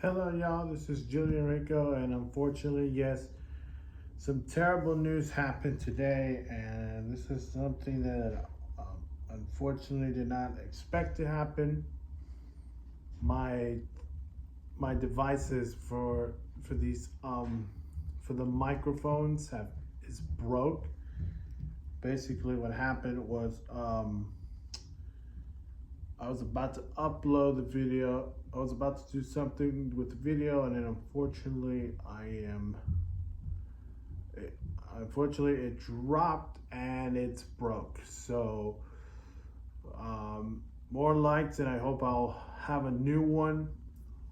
Hello, y'all. This is Julian Rico, and unfortunately, yes, some terrible news happened today, and this is something that unfortunately did not expect to happen. My my devices for these for the microphones is broke. Basically, what happened was I was about to upload the video. I was about to do something with the video, and then unfortunately it dropped and it's broke. So more likes, and I hope I'll have a new one.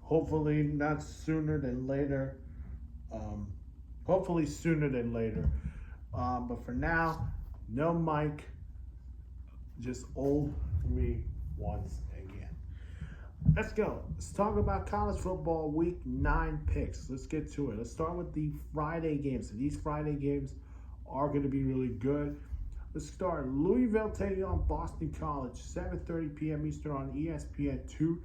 Hopefully not sooner than later. Hopefully sooner than later. But for now, no mic, just old me once again. Let's go. Let's talk about college football week 9 picks. Let's get to it. Let's start with the Friday games. So these Friday games are going to be really good. Let's start. Louisville taking on Boston College, 7:30 p.m. Eastern on ESPN2.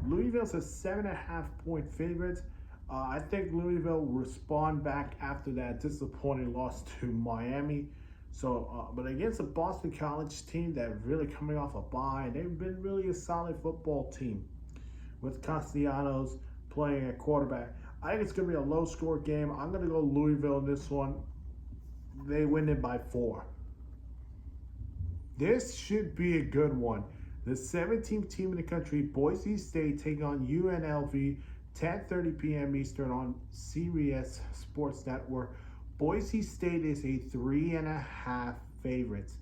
Louisville's a 7.5 point favorite. I think Louisville will respond back after that disappointing loss to Miami. So, but against a Boston College team that really coming off a bye, they've been really a solid football team with Castellanos playing at quarterback. I think it's going to be a low-score game. I'm going to go Louisville in this one. They win it by 4. This should be a good one. The 17th team in the country, Boise State, taking on UNLV, 10:30 p.m. Eastern on CBS Sports Network. Boise State is a 3.5 favorites,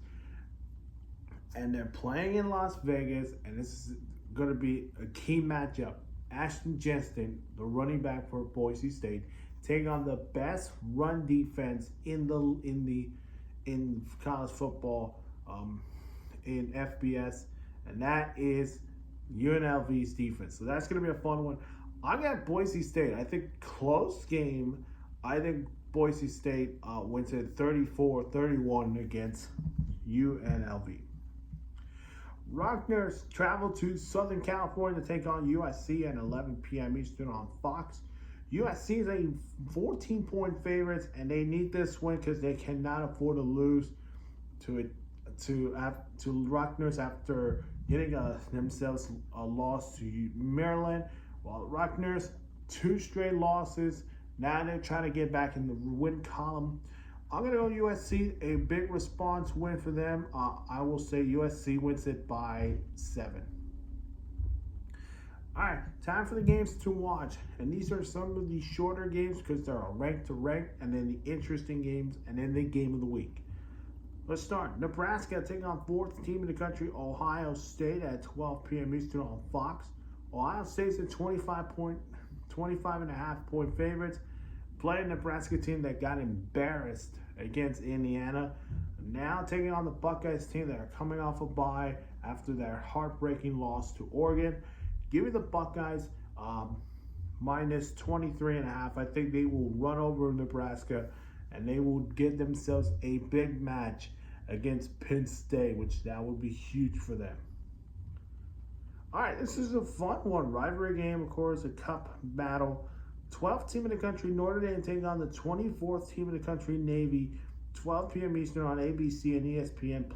and they're playing in Las Vegas, and this is going to be a key matchup. Ashton Jensen, the running back for Boise State, taking on the best run defense in college football, in FBS, and that is UNLV's defense. So that's going to be a fun one. I got Boise State. I think close game. I think Boise State wins it 34-31 against UNLV. Rutgers travel to Southern California to take on USC at 11 p.m. Eastern on Fox. USC is a 14-point favorite, and they need this win because they cannot afford to lose to Rutgers after getting themselves a loss to Maryland. While Rutgers, 2 straight losses. Now they're trying to get back in the win column. I'm going to go USC, a big response win for them. I will say USC wins it by 7. All right, time for the games to watch. And these are some of the shorter games because they're a rank to rank, and then the interesting games, and then the game of the week. Let's start. Nebraska taking on 4th team in the country, Ohio State, at 12 p.m. Eastern on Fox. Ohio State's a 25.5 point favorites. Playing Nebraska team that got embarrassed against Indiana. Now taking on the Buckeyes team that are coming off a bye after their heartbreaking loss to Oregon. Give me the Buckeyes minus 23.5. I think they will run over Nebraska, and they will get themselves a big match against Penn State, which that would be huge for them. All right, this is a fun one. Rivalry game, of course, a cup battle. 12th team in the country, Notre Dame taking on the 24th team in the country, Navy, 12 p.m. Eastern on ABC and ESPN+.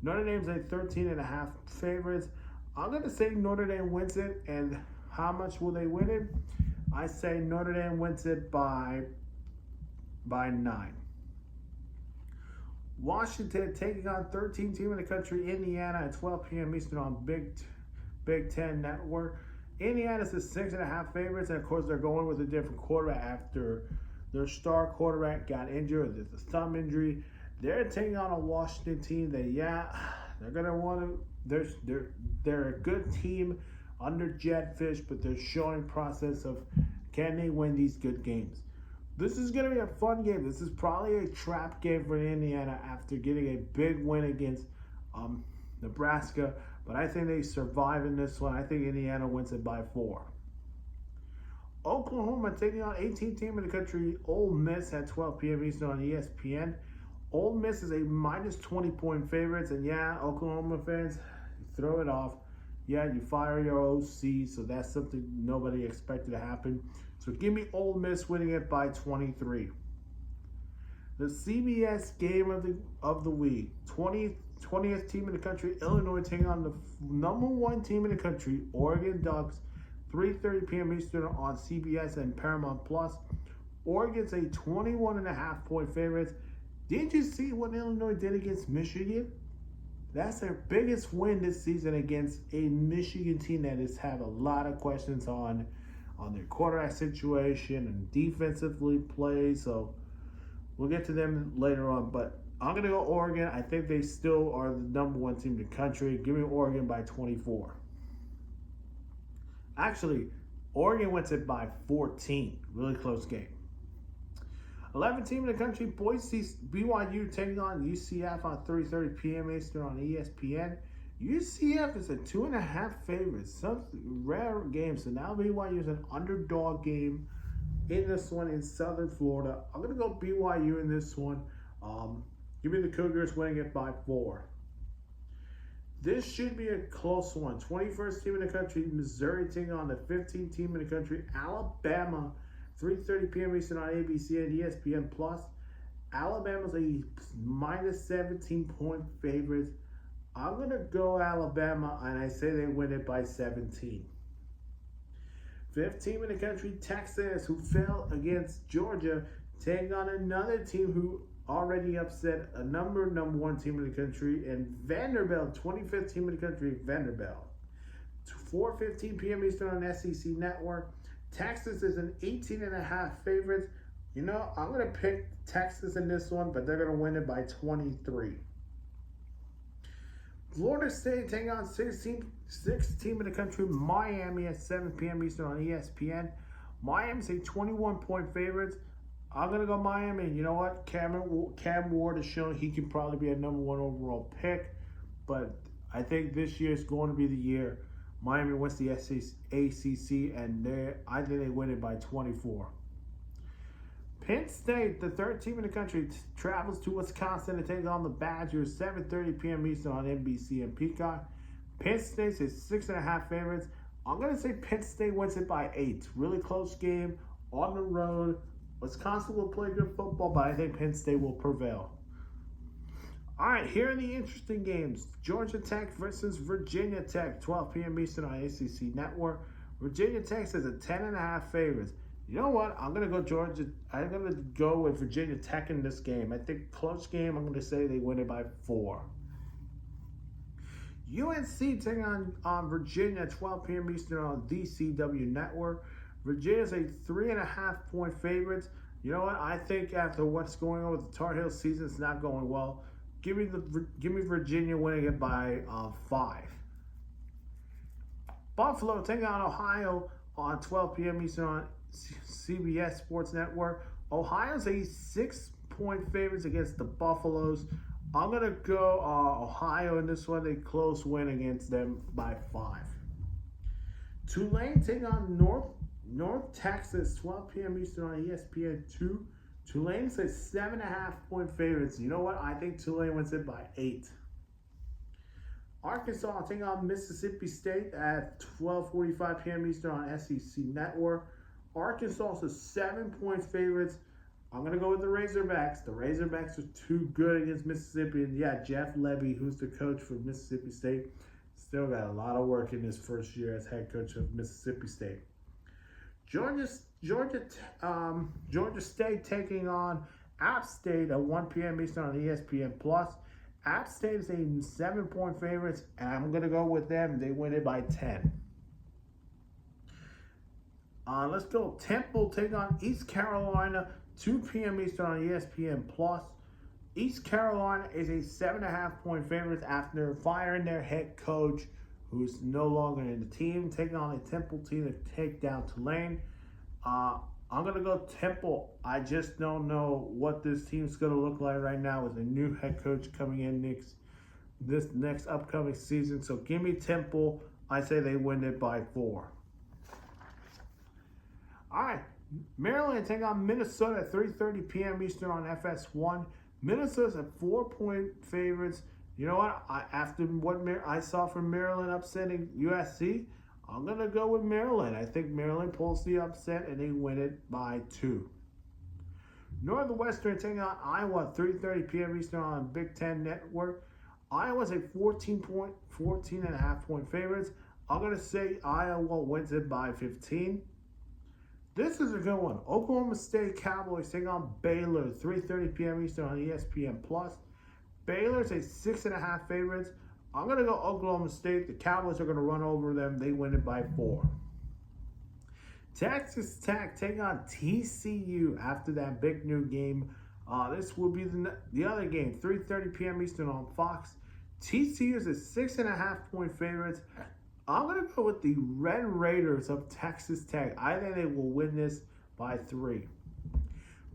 Notre Dame's a 13.5 favorites. I'm going to say Notre Dame wins it, and how much will they win it? I say Notre Dame wins it by 9. Washington taking on 13th team in the country, Indiana, at 12 p.m. Eastern on Big Ten Network. Indiana's the 6.5 favorites, and of course they're going with a different quarterback after their star quarterback got injured. There's a thumb injury. They're taking on a Washington team that, they're gonna want to. They're a good team under Jetfish, but they're showing process of can they win these good games. This is gonna be a fun game. This is probably a trap game for Indiana after getting a big win against Nebraska. But I think they survive in this one. I think Indiana wins it by 4. Oklahoma taking on 18th team in the country, Ole Miss, at 12 p.m. Eastern on ESPN. Ole Miss is a minus 20 point favorites. And Oklahoma fans, throw it off. Yeah, you fire your OC, so that's something nobody expected to happen. So give me Ole Miss winning it by 23. The CBS game of the week, 20th team in the country, Illinois taking on the number 1 team in the country, Oregon Ducks, 3:30 p.m. Eastern on CBS and Paramount Plus. Oregon's a 21.5 point favorite. Did you see what Illinois did against Michigan? That's their biggest win this season against a Michigan team that has had a lot of questions on their quarterback situation and defensively play. So we'll get to them later on. But I'm going to go Oregon. I think they still are the number 1 team in the country. Give me Oregon by 24. Actually, Oregon wins it by 14. Really close game. 11th team in the country, BYU taking on UCF on 3:30 p.m. Eastern on ESPN. UCF is a 2.5 favorite. Some rare game. So now BYU is an underdog game in this one in Southern Florida. I'm going to go BYU in this one. Give me the Cougars winning it by 4. This should be a close one. 21st team in the country, Missouri taking on the 15th team in the country, Alabama. 3:30 p.m. Eastern on ABC and ESPN Plus. Alabama's a minus 17-point favorite. I'm going to go Alabama, and I say they win it by 17. 5th team in the country, Texas, who fell against Georgia, taking on another team who already upset a number 1 team in the country, and Vanderbilt, 25th team in the country, Vanderbilt. 4:15 p.m. Eastern on SEC Network. Texas is an 18.5 favorite. You know, I'm going to pick Texas in this one, but they're going to win it by 23. Florida State taking on 6th team in the country, Miami at 7 p.m. Eastern on ESPN. Miami's a 21-point favorite. I'm going to go Miami. You know what? Cam Ward has shown he can probably be a number 1 overall pick, but I think this year is going to be the year Miami wins the ACC, and I think they win it by 24. Penn State, the 3rd team in the country, travels to Wisconsin to take on the Badgers, 7:30 p.m. Eastern on NBC and Peacock. Penn State's a 6.5 favorites. I'm going to say Penn State wins it by 8. Really close game on the road. Wisconsin will play good football, but I think Penn State will prevail. All right, here are the interesting games. Georgia Tech versus Virginia Tech, 12 p.m. Eastern on ACC Network. Virginia Tech is a 10.5 favorites. You know what? I'm going to go Georgia. I'm going to go with Virginia Tech in this game. I think close game. I'm going to say they win it by 4. UNC taking on Virginia, 12 p.m. Eastern on DCW Network. Virginia's a 3.5 point favorite. You know what? I think after what's going on with the Tar Heel season, it's not going well. Give me Virginia winning it by 5. Buffalo taking on Ohio on 12 p.m. Eastern on CBS Sports Network. Ohio's a 6-point favorite against the Buffaloes. I'm going to go Ohio in this one. A close win against them by 5. Tulane taking on North Texas, 12 p.m. Eastern on ESPN2. Tulane's a 7.5 point favorites. You know what? I think Tulane wins it by 8. Arkansas taking on Mississippi State at 12:45 p.m. Eastern on SEC Network. Arkansas is 7-point favorites. I'm going to go with the Razorbacks. The Razorbacks are too good against Mississippi. And yeah, Jeff Lebby, who's the coach for Mississippi State, still got a lot of work in his first year as head coach of Mississippi State. Georgia State taking on App State at 1 p.m. Eastern on ESPN+. App State is a 7-point favorite, and I'm going to go with them. They win it by 10. Let's go. Temple taking on East Carolina, 2 p.m. Eastern on ESPN+. East Carolina is a 7.5 point favorite after firing their head coach, who's no longer in the team, taking on a Temple team to take down Tulane. I'm going to go Temple. I just don't know what this team's going to look like right now with a new head coach coming in this next upcoming season. So give me Temple. I say they win it by 4. All right. Maryland taking on Minnesota at 3:30 p.m. Eastern on FS1. Minnesota's at 4-point favorites. You know what? After what I saw from Maryland upsetting USC, I'm going to go with Maryland. I think Maryland pulls the upset and they win it by 2. Northwestern taking on Iowa, 3:30 p.m. Eastern on Big Ten Network. Iowa's a 14.5 point favorites. I'm going to say Iowa wins it by 15. This is a good one. Oklahoma State Cowboys taking on Baylor, 3:30 p.m. Eastern on ESPN+. Baylor's a 6.5 favorites. I'm going to go Oklahoma State. The Cowboys are going to run over them. They win it by 4. Texas Tech taking on TCU after that big new game. This will be the other game, 3:30 p.m. Eastern on Fox. TCU is a 6.5 point favorites. I'm going to go with the Red Raiders of Texas Tech. I think they will win this by 3.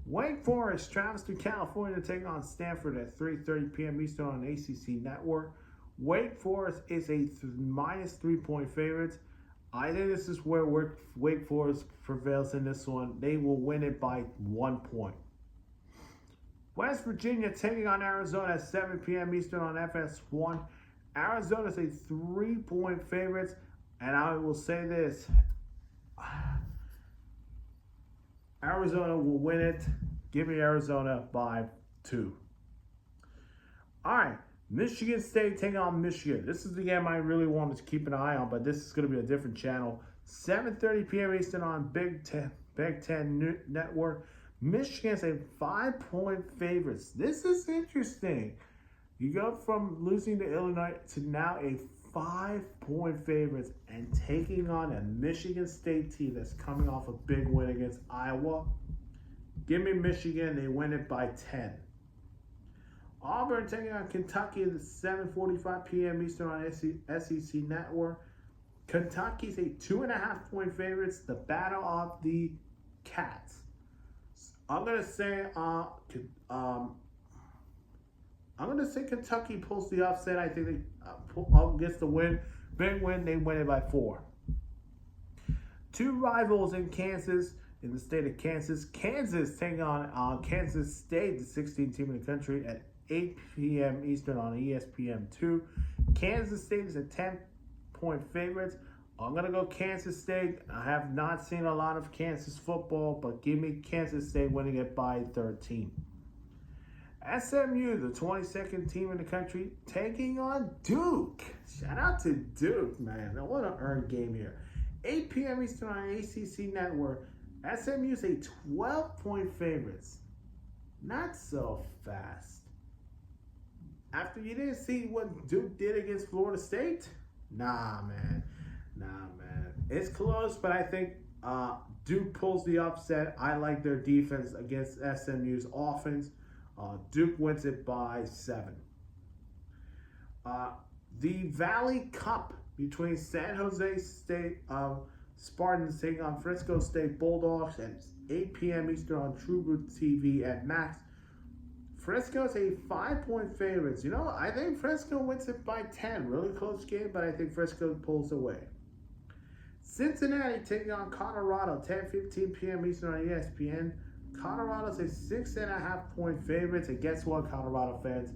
Wake Forest travels to California to take on Stanford at 3:30 p.m. Eastern on ACC Network. Wake Forest is a -3 point favorites. I think this is where Wake Forest prevails in this one. They will win it by 1 point. West Virginia taking on Arizona at 7 p.m. Eastern on FS1. Arizona is a 3 point favorites, and I will say this. Arizona will win it. Give me Arizona by 2. All right. Michigan State taking on Michigan. This is the game I really wanted to keep an eye on, but this is going to be a different channel. 7:30 p.m. Eastern on Big Ten Network. Michigan's a 5 point favorites. This is interesting. You go from losing to Illinois to now a 5 point favorites and taking on a Michigan State team that's coming off a big win against Iowa. Give me Michigan. They win it by 10. Auburn taking on Kentucky at 7:45 p.m. Eastern on SEC Network. Kentucky's a 2.5 point favorites. The battle of the Cats. I'm gonna say Kentucky pulls the upset. I think they gets the win. Big win. They win it by 4. 2 rivals in Kansas. In the state of Kansas. Kansas taking on Kansas State, the 16th team in the country, at 8 p.m. Eastern on ESPN2. Kansas State is a 10 point favorites. I'm going to go Kansas State. I have not seen a lot of Kansas football, but give me Kansas State winning it by 13. SMU, the 22nd team in the country, taking on Duke. Shout out to Duke, man. What an earned game here. 8 p.m. Eastern on ACC Network. SMU is a 12 point favorites. Not so fast. After you didn't see what Duke did against Florida State? Nah, man. It's close, but I think Duke pulls the upset. I like their defense against SMU's offense. Duke wins it by 7. The Valley Cup between San Jose State Spartans taking on Frisco State Bulldogs at 8 p.m. Eastern on TrueBlue TV at Max. Frisco's a 5 point favorites. You know, I think Frisco wins it by 10. Really close game, but I think Frisco pulls away. Cincinnati taking on Colorado, 10:15 p.m. Eastern on ESPN. Colorado's a 6.5 point favorites. And guess what, Colorado fans?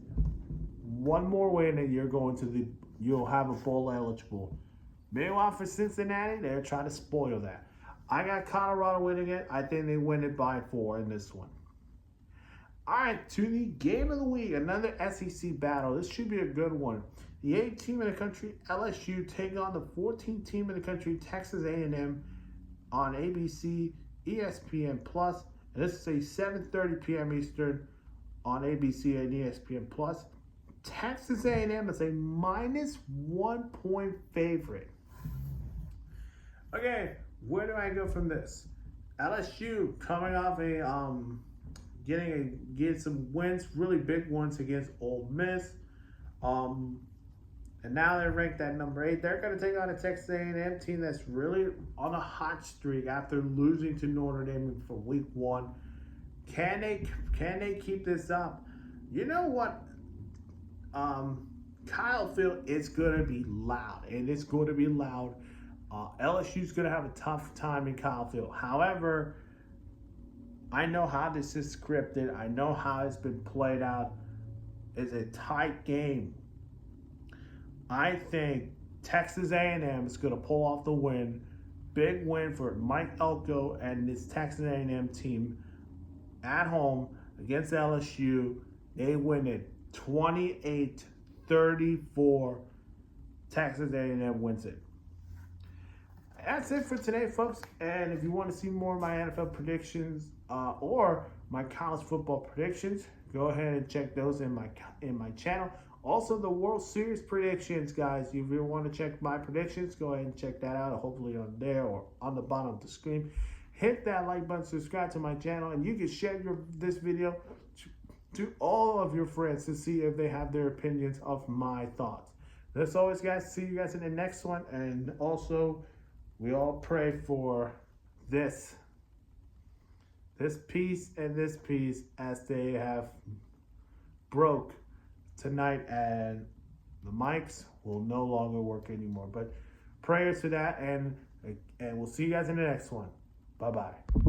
One more win and you'll have a bowl eligible. Meanwhile, for Cincinnati, they're trying to spoil that. I got Colorado winning it. I think they win it by 4 in this one. All right, to the game of the week, another SEC battle. This should be a good one. The 8th team in the country, LSU, taking on the 14th team in the country, Texas A&M, on ABC, ESPN+. And this is a 7:30 p.m. Eastern on ABC and ESPN+. Texas A&M is a -1 point favorite. Okay, where do I go from this? LSU coming off getting some wins, really big ones against Ole Miss, and now they're ranked at number 8. They're going to take on a Texas A&M team that's really on a hot streak after losing to Notre Dame for week 1. Can they keep this up? You know what? Kyle Field is going to be loud, and it's going to be loud. LSU's going to have a tough time in Kyle Field. However, I know how this is scripted. I know how it's been played out. It's a tight game. I think Texas A&M is going to pull off the win. Big win for Mike Elko and this Texas A&M team at home against LSU. They win it 28-34. Texas A&M wins it. That's it for today, folks. And if you want to see more of my NFL predictions or my college football predictions, go ahead and check those in my channel. Also, the World Series predictions, guys. If you want to check my predictions, go ahead and check that out. Hopefully on there or on the bottom of the screen. Hit that like button, subscribe to my channel, and you can share this video to all of your friends to see if they have their opinions of my thoughts. As always, guys, see you guys in the next one. And also, we all pray for this peace and this peace as they have broke tonight and the mics will no longer work anymore. But prayers for that, and we'll see you guys in the next one. Bye-bye.